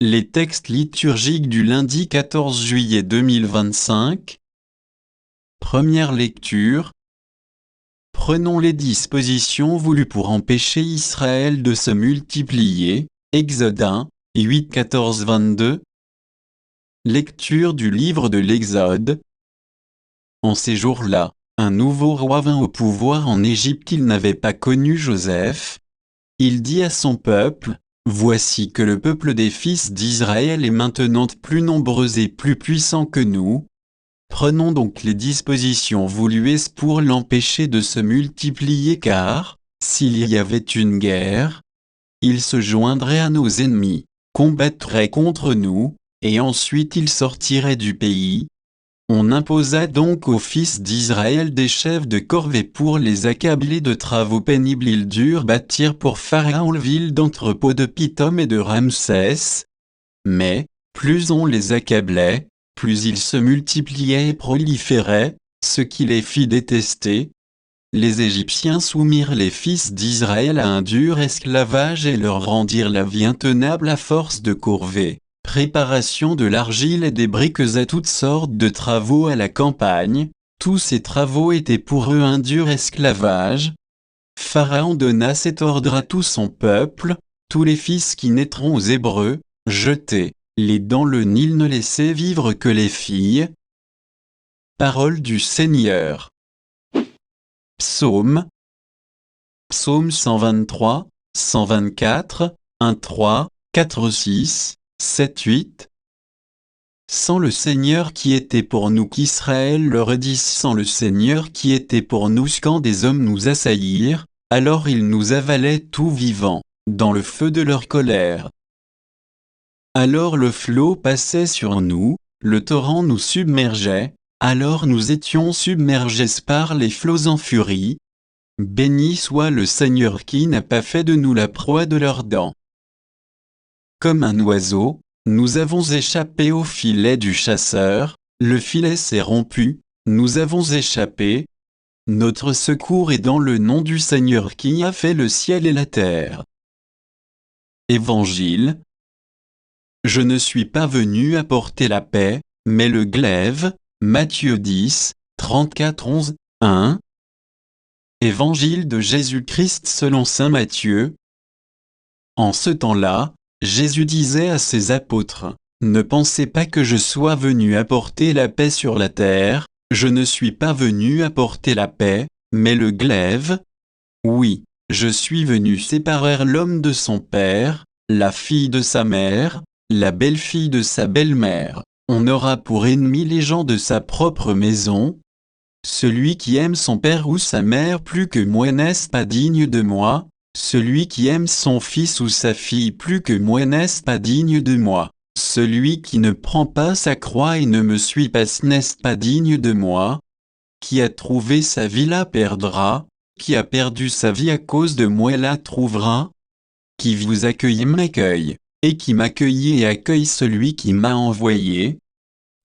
Les textes liturgiques du lundi 14 juillet 2025. Première lecture. Prenons les dispositions voulues pour empêcher Israël de se multiplier. Exode 1, 8, 14, 22. Lecture du livre de l'Exode. En ces jours-là, un nouveau roi vint au pouvoir en Égypte. Il n'avait pas connu Joseph. Il dit à son peuple: voici que le peuple des fils d'Israël est maintenant plus nombreux et plus puissant que nous. Prenons donc les dispositions voulues pour l'empêcher de se multiplier, car, s'il y avait une guerre, il se joindrait à nos ennemis, combattrait contre nous, et ensuite il sortirait du pays. On imposa donc aux fils d'Israël des chefs de corvée pour les accabler de travaux pénibles. Ils durent bâtir pour Pharaon la ville d'entrepôt de Pithom et de Ramsès. Mais, plus on les accablait, plus ils se multipliaient et proliféraient, ce qui les fit détester. Les Égyptiens soumirent les fils d'Israël à un dur esclavage et leur rendirent la vie intenable à force de corvées, préparation de l'argile et des briques à toutes sortes de travaux à la campagne. Tous ces travaux étaient pour eux un dur esclavage. Pharaon donna cet ordre à tout son peuple: tous les fils qui naîtront aux Hébreux, jetez-les dans le Nil, ne laissez vivre que les filles. Parole du Seigneur. Psaume. Psaume 123, 124, 1, 3, 4, 6, 7, 8. Sans le Seigneur qui était pour nous, qu'Israël leur dit: sans le Seigneur qui était pour nous, quand des hommes nous assaillirent, alors ils nous avalaient tout vivants, dans le feu de leur colère. Alors le flot passait sur nous, le torrent nous submergeait, alors nous étions submergés par les flots en furie. Béni soit le Seigneur qui n'a pas fait de nous la proie de leurs dents. Comme un oiseau, nous avons échappé au filet du chasseur, le filet s'est rompu, nous avons échappé. Notre secours est dans le nom du Seigneur qui a fait le ciel et la terre. Évangile. Je ne suis pas venu apporter la paix, mais le glaive. Matthieu 10, 34, 11, 1. Évangile de Jésus-Christ selon saint Matthieu. En ce temps-là, Jésus disait à ses apôtres: ne pensez pas que je sois venu apporter la paix sur la terre. Je ne suis pas venu apporter la paix, mais le glaive. Oui, je suis venu séparer l'homme de son père, la fille de sa mère, la belle-fille de sa belle-mère. On aura pour ennemis les gens de sa propre maison. Celui qui aime son père ou sa mère plus que moi n'est pas digne de moi. Celui qui aime son fils ou sa fille plus que moi n'est pas digne de moi. Celui qui ne prend pas sa croix et ne me suit pas n'est pas digne de moi. Qui a trouvé sa vie la perdra. Qui a perdu sa vie à cause de moi la trouvera. Qui vous accueille m'accueille, et qui m'accueille et accueille celui qui m'a envoyé.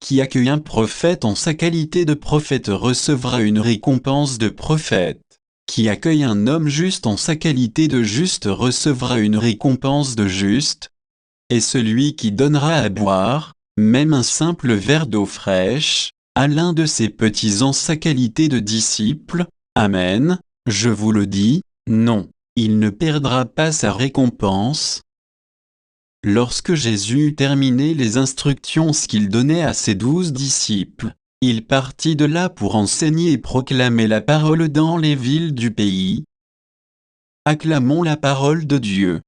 Qui accueille un prophète en sa qualité de prophète recevra une récompense de prophète. Qui accueille un homme juste en sa qualité de juste recevra une récompense de juste. Et celui qui donnera à boire, même un simple verre d'eau fraîche, à l'un de ses petits en sa qualité de disciple, amen, je vous le dis, non, il ne perdra pas sa récompense. Lorsque Jésus eut terminé les instructions qu'il donnait à ses 12 disciples, il partit de là pour enseigner et proclamer la parole dans les villes du pays. Acclamons la parole de Dieu.